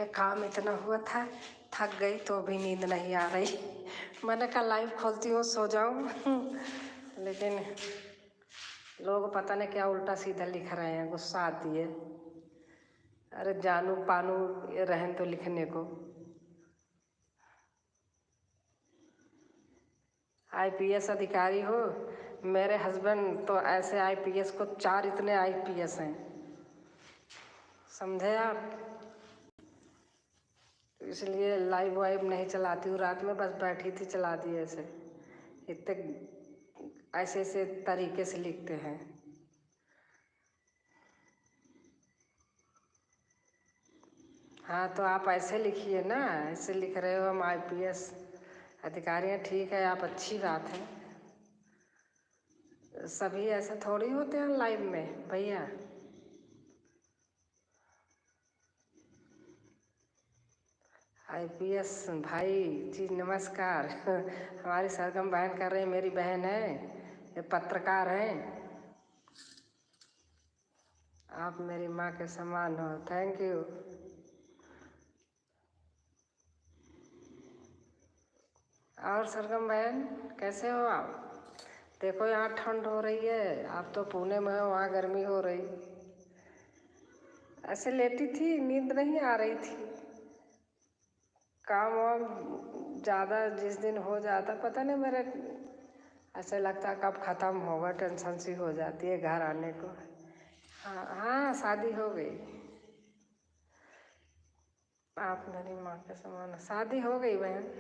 में काम इतना हुआ था, थक गई तो भी नींद नहीं आ रही। मैंने कहा लाइव खोलती हूँ, सो जाऊँ। लेकिन लोग पता नहीं क्या उल्टा सीधा लिख रहे हैं, गुस्सा आती है। अरे जानू पानू रहन तो लिखने को। आईपीएस अधिकारी हो, मेरे हस्बैंड तो ऐसे आईपीएस को 4 इतने आईपीएस हैं, समझे आप। तो इसलिए लाइव वाइव नहीं चलाती हूँ, रात में बस बैठी थी चला दी ऐसे। इतने ऐसे ऐसे तरीके से लिखते हैं। हाँ तो आप ऐसे लिखिए ना, ऐसे लिख रहे हो हम आईपीएस अधिकारी हैं, ठीक है, आप अच्छी बात है। सभी ऐसे थोड़ी होते हैं लाइव में भैया। आईपीएस भाई जी नमस्कार। हमारी सरगम बहन कर रहे हैं, मेरी बहन है, ये पत्रकार हैं। आप मेरी माँ के समान हो, थैंक यू। और सरगम बहन कैसे हो आप? देखो यहाँ ठंड हो रही है, आप तो पुणे में हो, वहाँ गर्मी हो रही। ऐसे लेटी थी, नींद नहीं आ रही थी। काम वाम ज़्यादा जिस दिन हो जाता पता नहीं, मेरे ऐसे लगता कब ख़त्म होगा, टेंशन सी हो जाती है घर आने को। हाँ हाँ, शादी हो गई। आप मेरी माँ के समान, शादी हो गई बहन।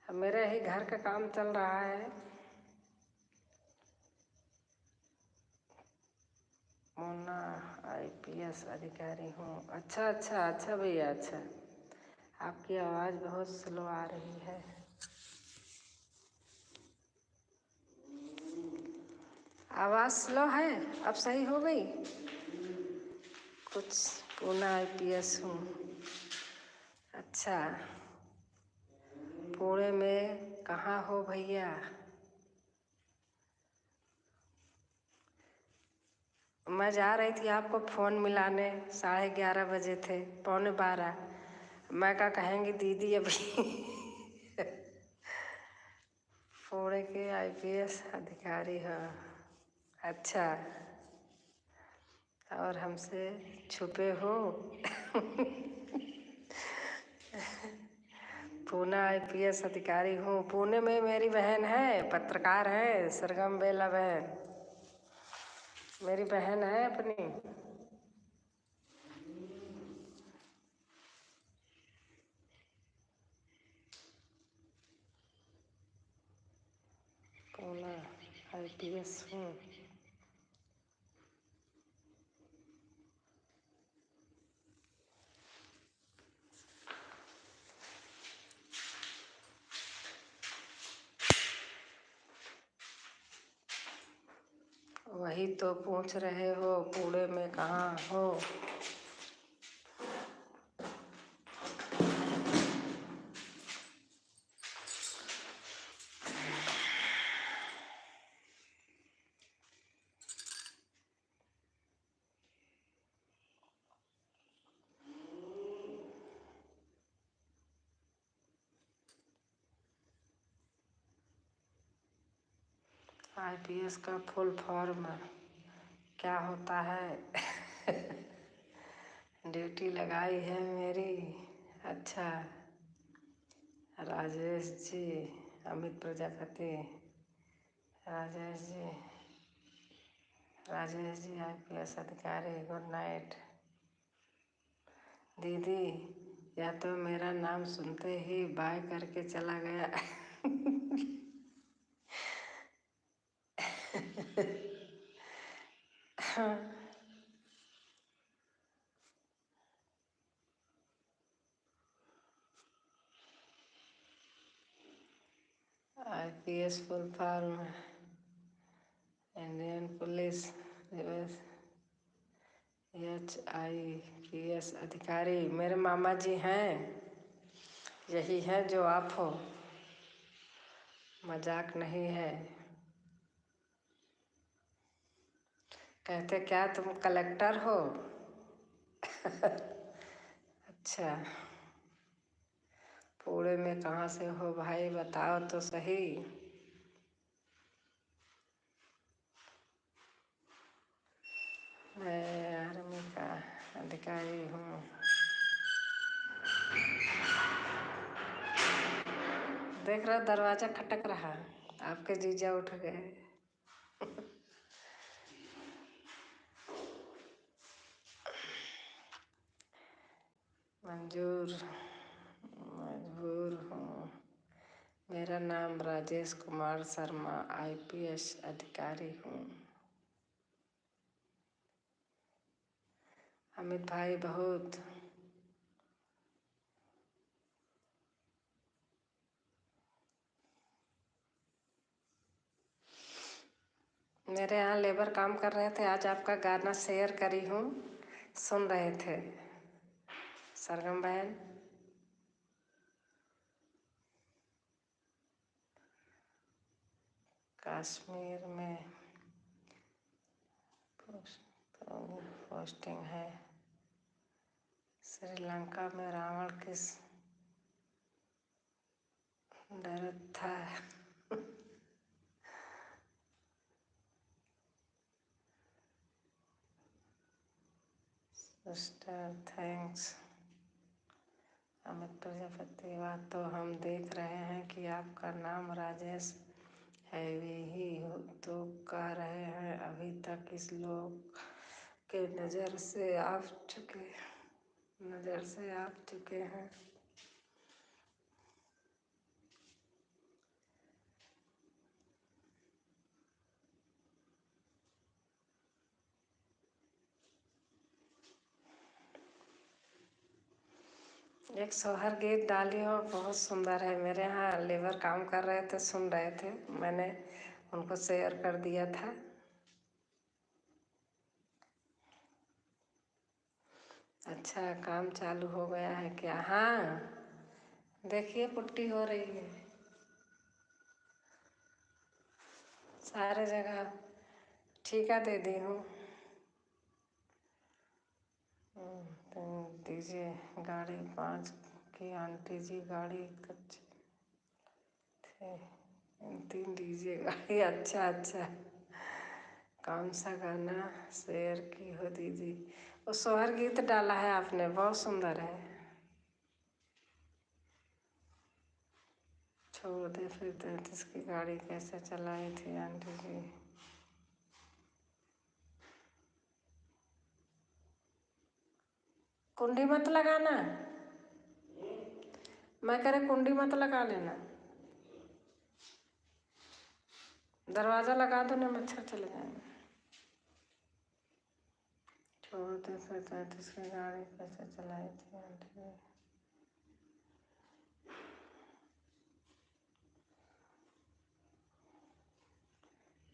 मेरा ही घर का काम चल रहा है। मोना आईपीएस अधिकारी हूँ। अच्छा अच्छा अच्छा भैया, अच्छा। आपकी आवाज़ बहुत स्लो आ रही है। आवाज़ स्लो है, अब सही हो गई कुछ। पूना आईपीएस हूँ। अच्छा, पुणे में कहाँ हो भैया? मैं जा रही थी आपको फ़ोन मिलाने, 11:30 बजे थे, 11:45। मैं क्या कहेंगी दीदी अभी। पुणे के आईपीएस अधिकारी हो, अच्छा। और हमसे छुपे हो। पूना आईपीएस अधिकारी हूँ। पुणे में मेरी बहन है, पत्रकार है, सरगम बेला बहन, मेरी बहन है अपनी। पूना आईपीएस हूँ। वही तो पूछ रहे हो, पुणे में कहाँ हो? आईपीएस का फुल फॉर्म क्या होता है? ड्यूटी लगाई है मेरी। अच्छा, राजेश जी, अमित प्रजापति, राजेश जी आईपीएस अधिकारी, गुड नाइट। दीदी या तो मेरा नाम सुनते ही बाय करके चला गया। IPS full form Indian police दिवस। HIPS अधिकारी मेरे मामा जी हैं, यही है जो आप हो, मजाक नहीं है। कहते क्या तुम कलेक्टर हो? अच्छा, पूरे में कहाँ से हो भाई, बताओ तो सही। मैं आर्मी का अधिकारी हूँ। देख रहा दरवाजा खटक रहा, आपके जीजा उठ गए। मंजूर, मजबूर हूँ। मेरा नाम राजेश कुमार शर्मा, आईपीएस अधिकारी हूँ। अमित भाई बहुत। मेरे यहाँ लेबर काम कर रहे थे, आज आपका गाना शेयर करी हूँ, सुन रहे थे सरगम बहन। कश्मीर में पोस्टिंग है। श्रीलंका में रावण किस डर था। Sister thanks. अमित प्रजापति, बात तो हम देख रहे हैं कि आपका नाम राजेश है, वे ही तो कह रहे हैं अभी तक इस लोग के नज़र से आप चुके हैं। एक सोहर गीत डाली हो, बहुत सुंदर है। मेरे यहाँ लेबर काम कर रहे थे, सुन रहे थे, मैंने उनको शेयर कर दिया था। अच्छा, काम चालू हो गया है क्या? हाँ, देखिए पुट्टी हो रही है सारे जगह, ठीका दे दी हूँ। तो दीजिए गाड़ी 5 की आंटी जी, गाड़ी कच्चे थे, 3 दीजिए गाड़ी। अच्छा अच्छा, कौन सा गाना शेयर की हो दीदी? वो सोहर गीत डाला है आपने, बहुत सुंदर है। छोड़ दे फिर 33 की गाड़ी कैसे चलाई थी आंटी जी? कुंडी मत लगाना, मैं कह रही कुंडी मत लगा लेना, दरवाज़ा लगा दो ना, मच्छर चले जाएंगे। छोड़ दे फिर 33 की गाड़ी कैसे चलाई थी आंटी जी?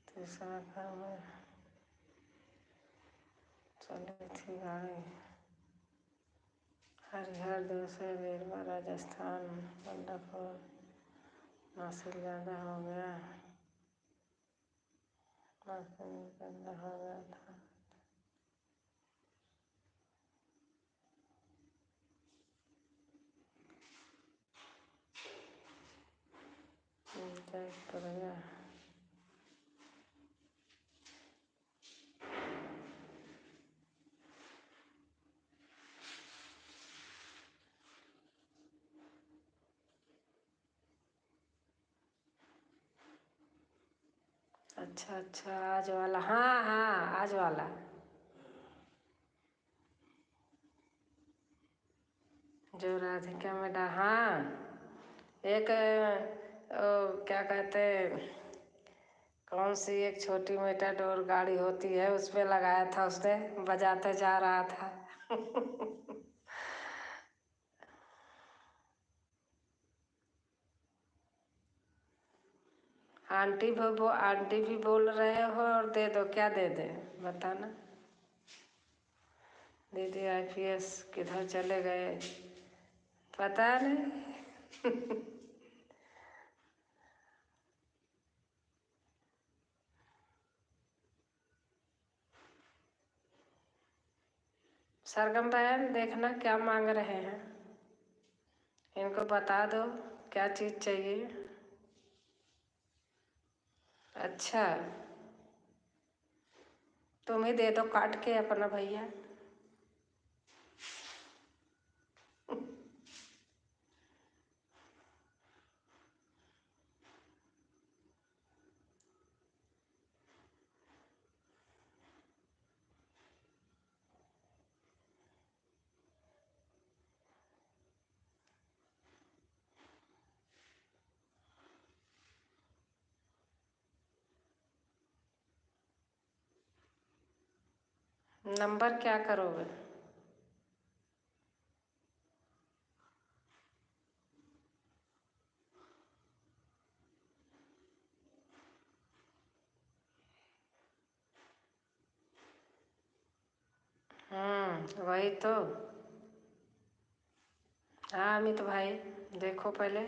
तीसरा घर में चली थी गाड़ी। हरिहर, दूसरे बेरवा, राजस्थान, बंदापुर, नासिक ज़्यादा हो गया, नासिक ज़्यादा हो गया था। तो गया। अच्छा अच्छा, आज वाला, हाँ हाँ आज वाला। जो राधिका में हाँ, एक क्या कहते, कौन सी एक छोटी मेटाडोर गाड़ी होती है, उस पे लगाया था उसने, बजाते जा रहा था। आंटी भी बोल रहे हो, और दे दो, क्या दे दे बताना। दीदी आईपीएस किधर चले गए पता नहीं। सरगम बहन देखना क्या मांग रहे हैं, इनको बता दो क्या चीज़ चाहिए। अच्छा, तुम ही दे दो काट के अपना भैया। नंबर क्या करोगे? वही तो। हाँ अमित भाई, देखो पहले।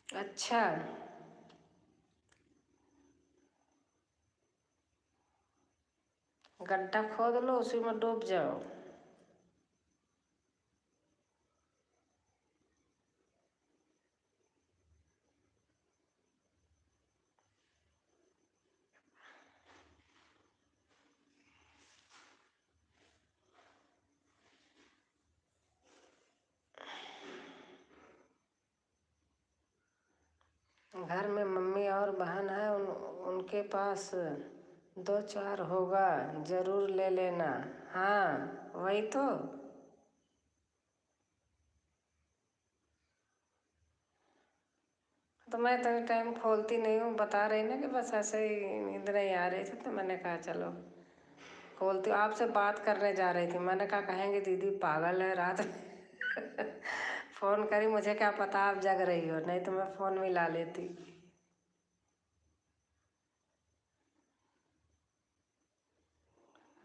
अच्छा, गड्ढा खोद लो, उसी में डूब जाओ। घर में मम्मी और बहन है, उनके पास 2-4 होगा, जरूर ले लेना। हाँ वही तो मैं तो टाइम खोलती नहीं हूँ, बता रही ना कि बस ऐसे ही नींद नहीं आ रही थी तो मैंने कहा चलो खोलती हूँ। आपसे बात करने जा रही थी, मैंने कहा कहेंगे दीदी पागल है रात में फ़ोन करी, मुझे क्या पता आप जग रही हो, नहीं तो मैं फ़ोन मिला लेती।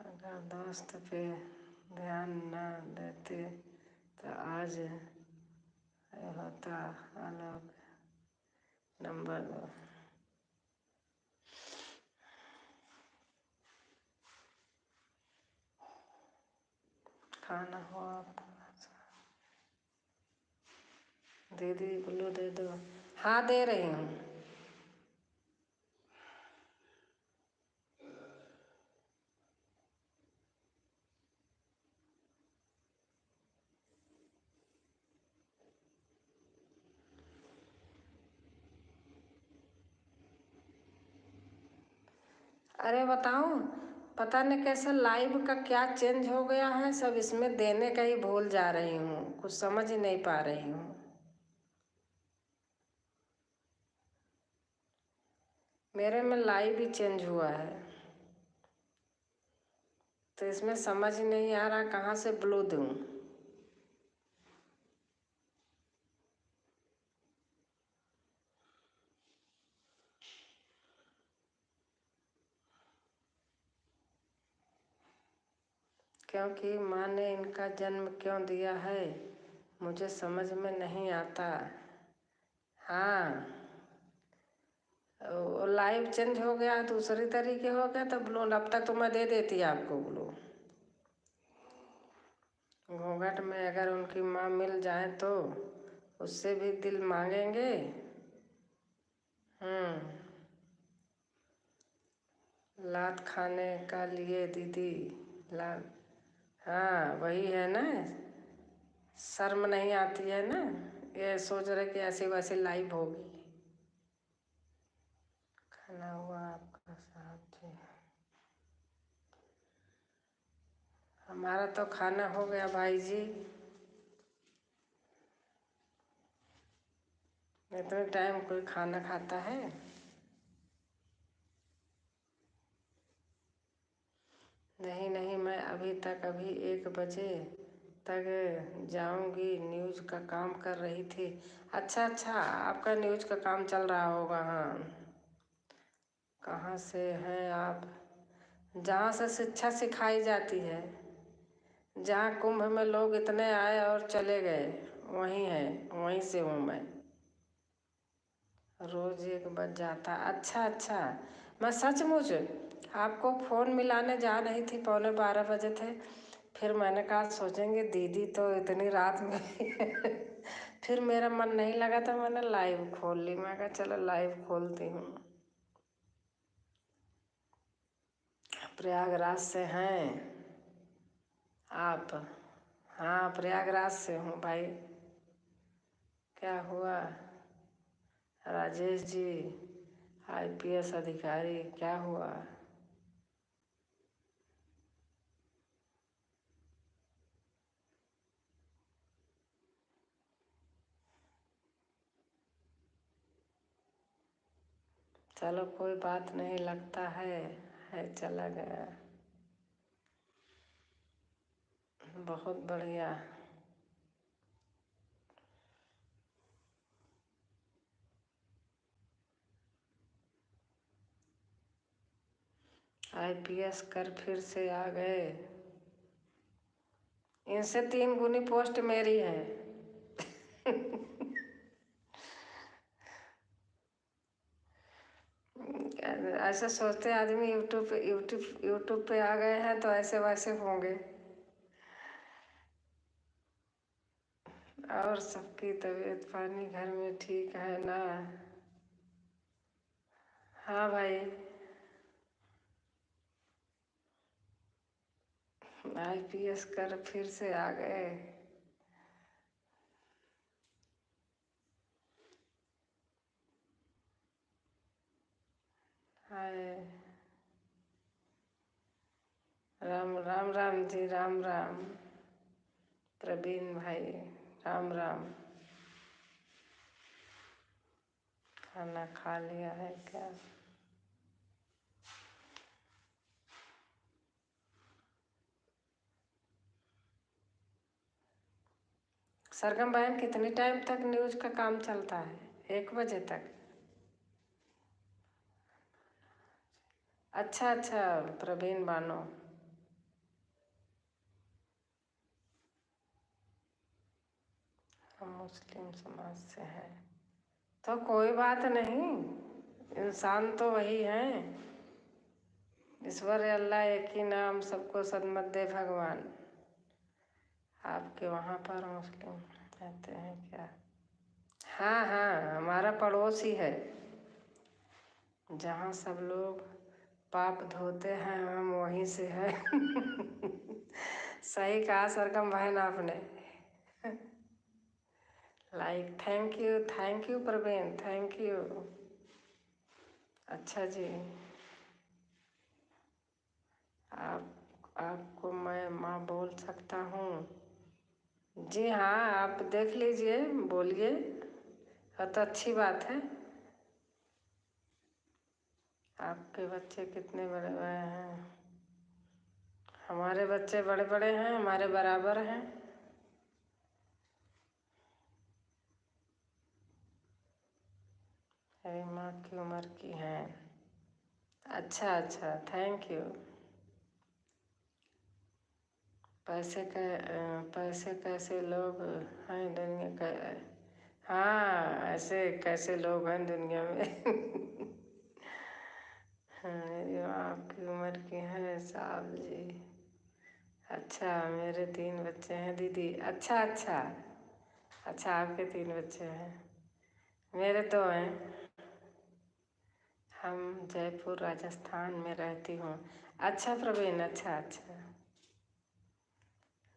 अगर दोस्त पे ध्यान न देते तो आज होता अलग। नंबर 2, खाना हो आपका? दीदी ग्लू दे दो। हाँ दे रही हूँ। अरे बताऊँ, पता नहीं कैसे लाइव का क्या चेंज हो गया है, सब इसमें देने का ही भूल जा रही हूँ, कुछ समझ ही नहीं पा रही हूँ। मेरे में लाइव ही चेंज हुआ है, तो इसमें समझ ही नहीं आ रहा कहाँ से ब्लू दूँ। क्योंकि माँ ने इनका जन्म क्यों दिया है मुझे समझ में नहीं आता। हाँ वो लाइव चेंज हो गया, दूसरी तरीके हो गया, तो ब्लू अब तक तो मैं दे देती आपको ब्लू। घूंघट में अगर उनकी माँ मिल जाए तो उससे भी दिल मांगेंगे। लात खाने का लिए दीदी लात। हाँ वही है ना, शर्म नहीं आती है ना, ये सोच रहे कि ऐसी वैसी लाइव होगी। खाना हुआ आपका साहब जी? हमारा तो खाना हो गया भाई जी। इतने टाइम कोई खाना खाता है? नहीं नहीं, मैं अभी 1 बजे तक जाऊंगी। न्यूज़ का काम कर रही थी। अच्छा अच्छा, आपका न्यूज़ का काम चल रहा होगा। हाँ, कहाँ से हैं आप? जहाँ से शिक्षा सिखाई जाती है, जहाँ कुंभ में लोग इतने आए और चले गए, वहीं है, वहीं से हूँ मैं। रोज 1 बज जाता। अच्छा अच्छा, मैं सचमुच आपको फ़ोन मिलाने जा रही थी, 11:15 बजे थे। फिर मैंने कहा सोचेंगे दीदी तो इतनी रात में फिर मेरा मन नहीं लगा तो मैंने लाइव खोल ली। मैं कहा चलो लाइव खोलती हूँ। प्रयागराज से हैं आप? हाँ, प्रयागराज से हूँ भाई। क्या हुआ? राजेश जी, IPS अधिकारी, क्या हुआ? चलो कोई बात नहीं, लगता है चला गया। बहुत बढ़िया। IPS कर फिर से आ गए। इनसे 3 गुनी पोस्ट मेरी है। ऐसे सोचते आदमी यूट्यूब पे आ गए हैं तो ऐसे वैसे होंगे। और सबकी तबीयत पानी घर में ठीक है ना? हाँ भाई, IPS कर फिर से आ गए। हाय, राम राम राम जी, राम राम। प्रवीण भाई, राम राम। खाना खा लिया है क्या? सरगम बहन, कितने टाइम तक न्यूज़ का काम चलता है? 1 बजे तक? अच्छा अच्छा, प्रवीण बानो। हम मुस्लिम समाज से हैं तो कोई बात नहीं, इंसान तो वही है। ईश्वर अल्लाह एक ही नाम, सबको सदमत दे भगवान। आपके वहाँ पर मुस्लिम रहते हैं क्या? हाँ हाँ, हमारा पड़ोसी है, जहाँ सब लोग पाप धोते हैं हम वहीं से हैं। सही कहा सरगम बहन आपने। Like, thank you Praveen, thank you. अच्छा जी, आपको मैं माँ बोल सकता हूँ? जी हाँ, आप देख लीजिए, बोलिए। तो अच्छी बात है। आपके बच्चे कितने बड़े बड़े हैं? हमारे बच्चे बड़े बड़े हैं, हमारे बराबर हैं। मेरी माँ की उम्र की हैं। अच्छा अच्छा, थैंक यू। पैसे कैसे लोग हैं दुनिया का? हाँ, ऐसे कैसे लोग हैं दुनिया में? हाँ, मेरी माँ आपकी उम्र की हैं साहब जी। अच्छा, मेरे 3 बच्चे हैं दीदी। अच्छा अच्छा, अच्छा आपके 3 बच्चे हैं, मेरे 2 हैं। हम जयपुर राजस्थान में रहती हूँ। अच्छा प्रवीण, अच्छा अच्छा।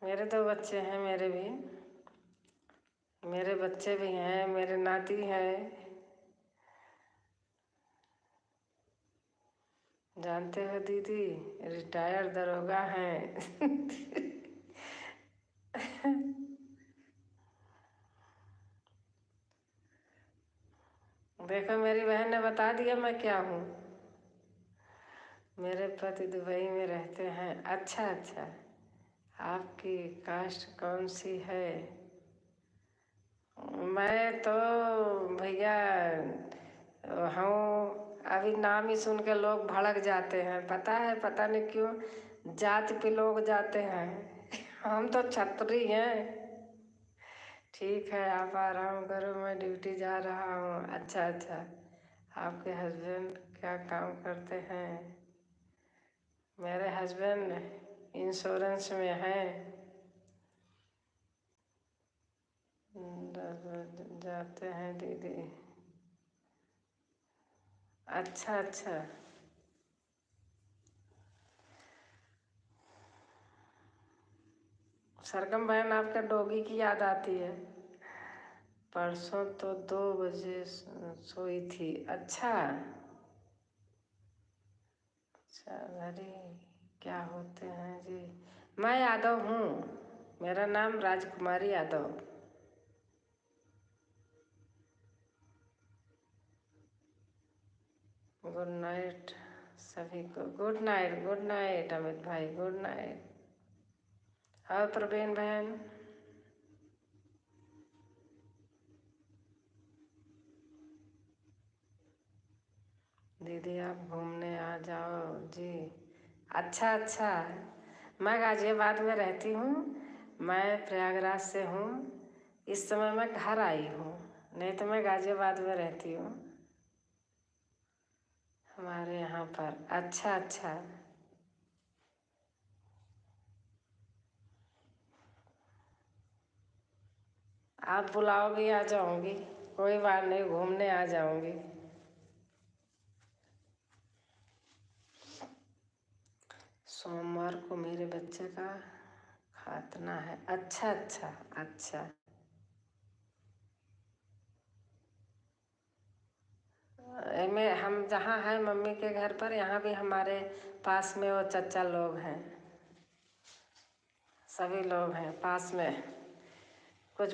मेरे 2 बच्चे हैं, मेरे भी, मेरे बच्चे भी हैं, मेरे नाती हैं। जानते हो दीदी, रिटायर्ड दरोगा हैं। देखो, मेरी बहन ने बता दिया मैं क्या हूँ। मेरे पति दुबई में रहते हैं। अच्छा अच्छा, आपकी कास्ट कौन सी है? मैं तो भैया हूँ, अभी नाम ही सुन के लोग भड़क जाते हैं, पता है, पता नहीं क्यों जाति पे लोग जाते हैं। हम तो छत्री हैं। ठीक है, आप आराम करो, मैं ड्यूटी जा रहा हूँ। अच्छा अच्छा, आपके हस्बैंड क्या काम करते हैं? मेरे हस्बैंड इंश्योरेंस में हैं। 10 बजे जाते हैं दीदी। अच्छा अच्छा, सरगम बहन आपका डॉगी की याद आती है। परसों तो 2 बजे सोई थी। अच्छा अच्छा, अरे क्या होते हैं जी? मैं यादव हूँ, मेरा नाम राजकुमारी यादव। गुड नाइट सभी को, good night, good night Amit भाई, गुड नाइट। और प्रवीण बहन, दीदी आप घूमने आ जाओ जी। अच्छा अच्छा, मैं गाजियाबाद में रहती हूँ, मैं प्रयागराज से हूँ। इस समय मैं घर आई हूँ, नहीं तो मैं गाजियाबाद में रहती हूँ हमारे यहाँ पर। अच्छा अच्छा, आप बुलाओगी आ जाऊँगी, कोई बात नहीं, घूमने आ जाऊँगी। सोमवार को मेरे बच्चे का खातना है। अच्छा अच्छा अच्छा, में हम जहाँ हैं मम्मी के घर पर, यहाँ भी हमारे पास में वो चचा लोग हैं, सभी लोग हैं पास में। कुछ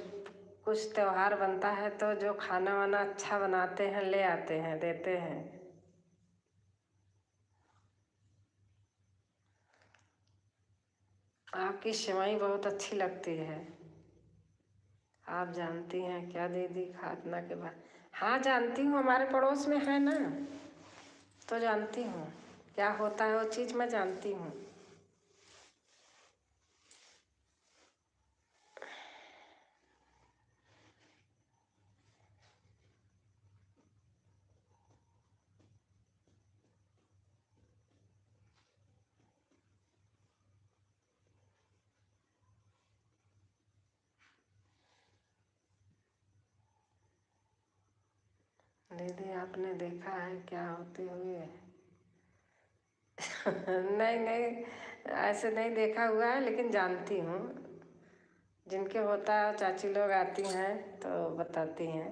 कुछ त्योहार बनता है तो जो खाना वाना अच्छा बनाते हैं ले आते हैं, देते हैं। आपकी सेवई बहुत अच्छी लगती है। आप जानती हैं क्या दीदी खातना के बाद? हाँ जानती हूँ, हमारे पड़ोस में है ना, तो जानती हूँ क्या होता है वो चीज़, मैं जानती हूँ। दीदी आपने देखा है क्या होते हुए? नहीं नहीं, ऐसे नहीं देखा हुआ है, लेकिन जानती हूँ। जिनके होता है चाची लोग आती हैं तो बताती हैं।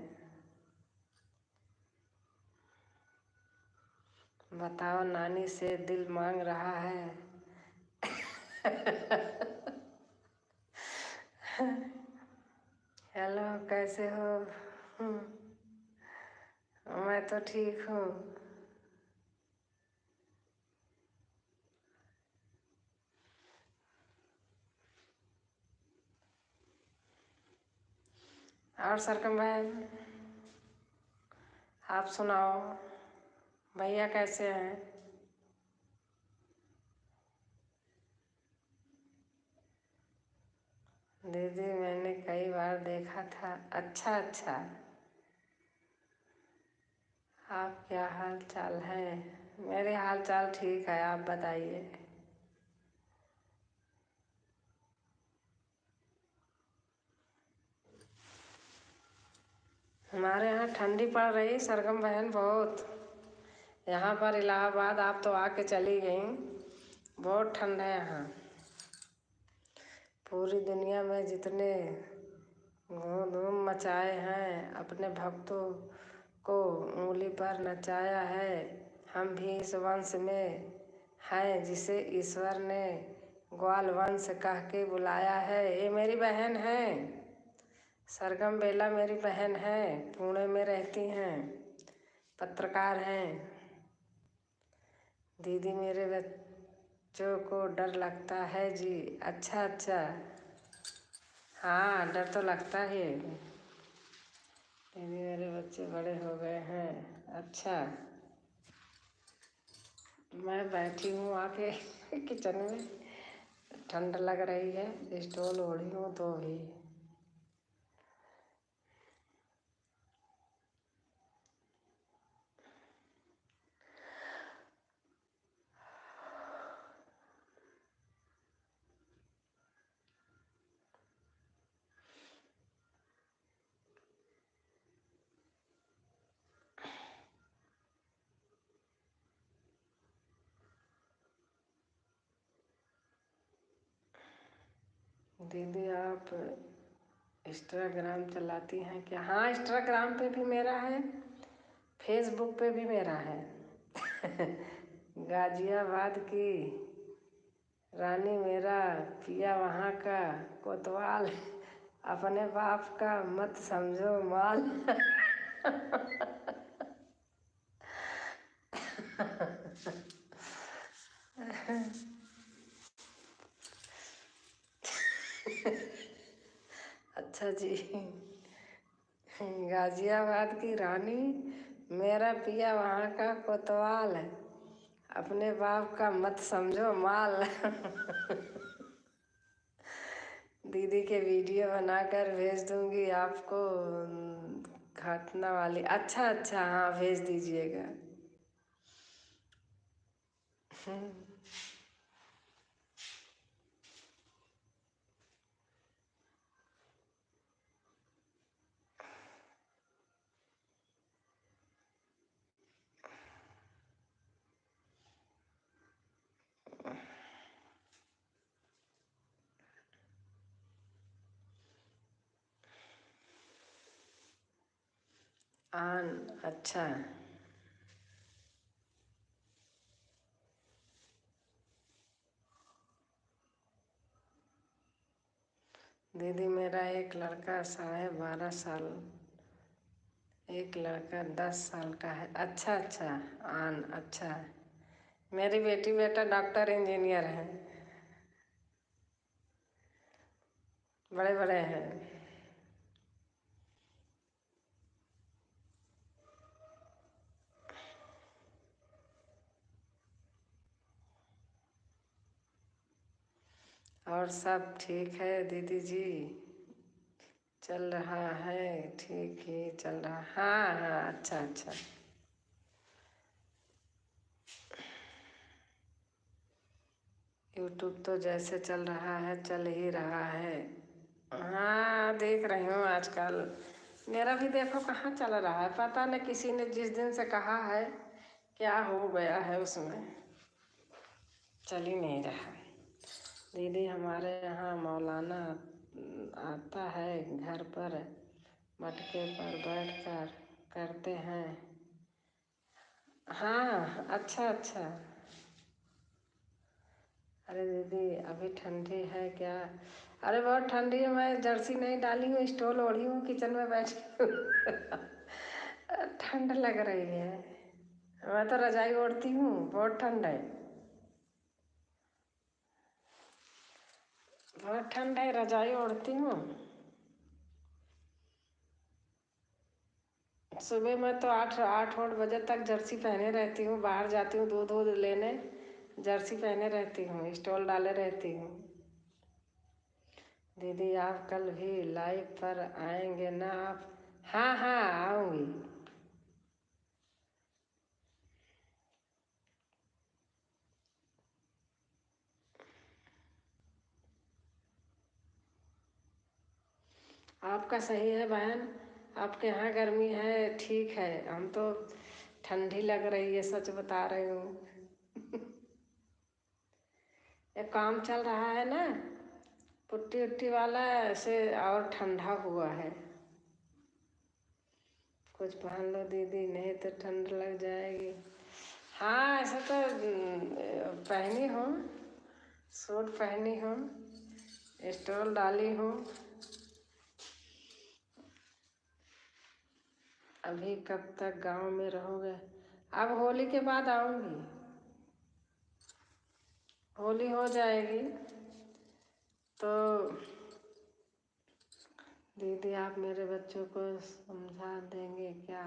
बताओ, नानी से दिल मांग रहा है। हेलो, कैसे हो? मैं तो ठीक हूँ। और सरकम बहन, आप सुनाओ, भैया कैसे हैं? दीदी मैंने कई बार देखा था। अच्छा अच्छा, आप क्या हाल चाल है? मेरे हाल चाल ठीक है, आप बताइए। हमारे यहाँ ठंडी पड़ रही सरगम बहन बहुत। यहाँ पर इलाहाबाद आप तो आके चली गई, बहुत ठंड है यहाँ। पूरी दुनिया में जितने धूम मचाए हैं, अपने भक्तों को उंगली पर नचाया है, हम भी इस वंश में हैं जिसे ईश्वर ने ग्वाल वंश कह के बुलाया है। ये मेरी बहन है, सरगम बेला मेरी बहन है, पुणे में रहती हैं, पत्रकार हैं। दीदी मेरे बच्चों को डर लगता है जी। अच्छा अच्छा, हाँ डर तो लगता ही है। दीदी मेरे बच्चे बड़े हो गए हैं। अच्छा, मैं बैठी हूँ आके किचन में, ठंड लग रही है, स्टोल ओढ़ी हूँ तो भी। दीदी आप इंस्टाग्राम चलाती हैं क्या? हाँ इंस्टाग्राम पे भी मेरा है, फेसबुक पे भी मेरा है। गाजियाबाद की रानी मेरा पिया वहाँ का कोतवाल, अपने बाप का मत समझो माल। अच्छा जी, गाजियाबाद की रानी मेरा पिया वहाँ का कोतवाल, अपने बाप का मत समझो माल। दीदी के वीडियो बनाकर भेज दूंगी आपको, घटना वाली। अच्छा अच्छा, हाँ भेज दीजिएगा। आन, अच्छा दीदी मेरा एक लड़का 12.5 साल, एक लड़का 10 साल का है। अच्छा अच्छा, आन अच्छा, मेरी बेटी बेटा डॉक्टर इंजीनियर है, बड़े बड़े हैं। और सब ठीक है दीदी जी, चल रहा है, ठीक ही चल रहा। हाँ हाँ, अच्छा अच्छा। यूट्यूब तो जैसे चल रहा है चल ही रहा है। हाँ देख रही हूँ आजकल, मेरा भी देखो कहाँ चल रहा है, पता नहीं किसी ने जिस दिन से कहा है क्या हो गया है उसमें, चल ही नहीं रहा। दीदी हमारे यहाँ मौलाना आता है घर पर, मटके पर बैठकर करते हैं। हाँ अच्छा अच्छा। अरे दीदी अभी ठंडी है क्या? अरे बहुत ठंडी है, मैं जर्सी नहीं डाली हूँ, स्टोल ओढ़ी हूँ, किचन में बैठी हूँ। ठंड लग रही है, मैं तो रजाई ओढ़ती हूँ, बहुत ठंड है, बहुत ठंड है, रजाई ओढ़ती हूँ। सुबह में तो 8 बजे तक जर्सी पहने रहती हूँ, बाहर जाती हूँ दूध वूध लेने, जर्सी पहने रहती हूँ, स्टॉल डाले रहती हूँ। दीदी आप कल भी लाइव पर आएंगे ना आप? हाँ हाँ आऊँगी। आपका सही है बहन, आपके यहाँ गर्मी है, ठीक है, हम तो ठंडी लग रही है, सच बता रही हूँ। ये काम चल रहा है ना, पुट्टी उट्टी वाला, ऐसे और ठंडा हुआ है। कुछ पहन लो दीदी, नहीं तो ठंड लग जाएगी। हाँ ऐसा तो पहनी हूँ, सूट पहनी हूँ, स्टोल डाली हूँ। अभी कब तक गांव में रहोगे? अब होली के बाद आऊँगी। होली हो जाएगी तो दीदी आप मेरे बच्चों को समझा देंगे क्या?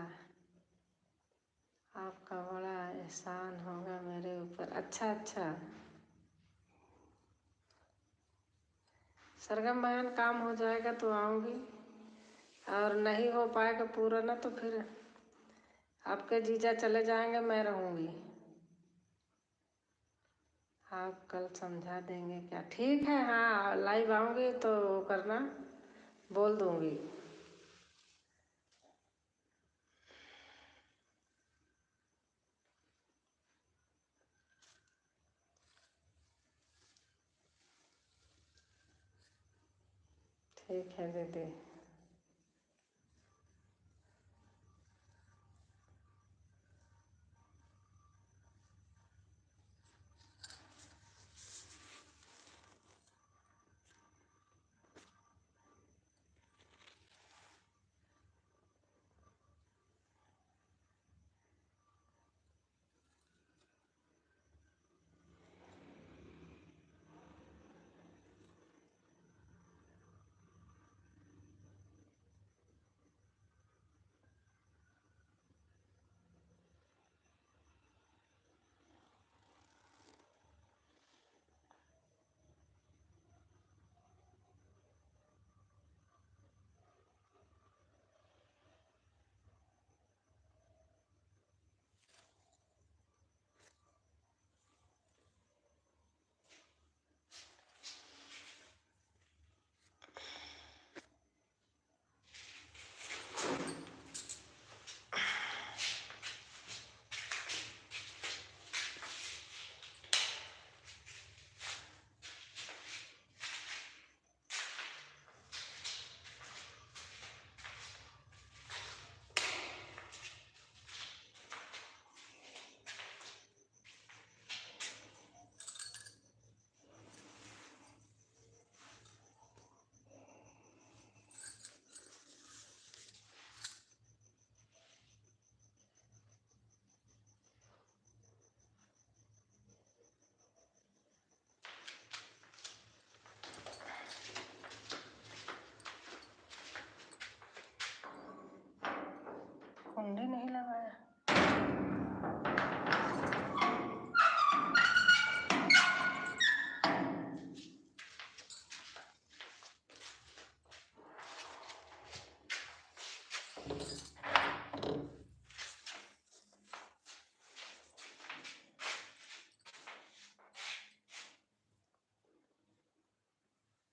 आपका बड़ा एहसान होगा मेरे ऊपर। अच्छा अच्छा सरगम बहन, काम हो जाएगा तो आऊँगी, और नहीं हो पाएगा पूरा ना तो फिर आपके जीजा चले जाएंगे, मैं रहूँगी। आप कल समझा देंगे क्या? ठीक है, हाँ लाइव आऊँगी तो करना, बोल दूँगी। ठीक है दीदी।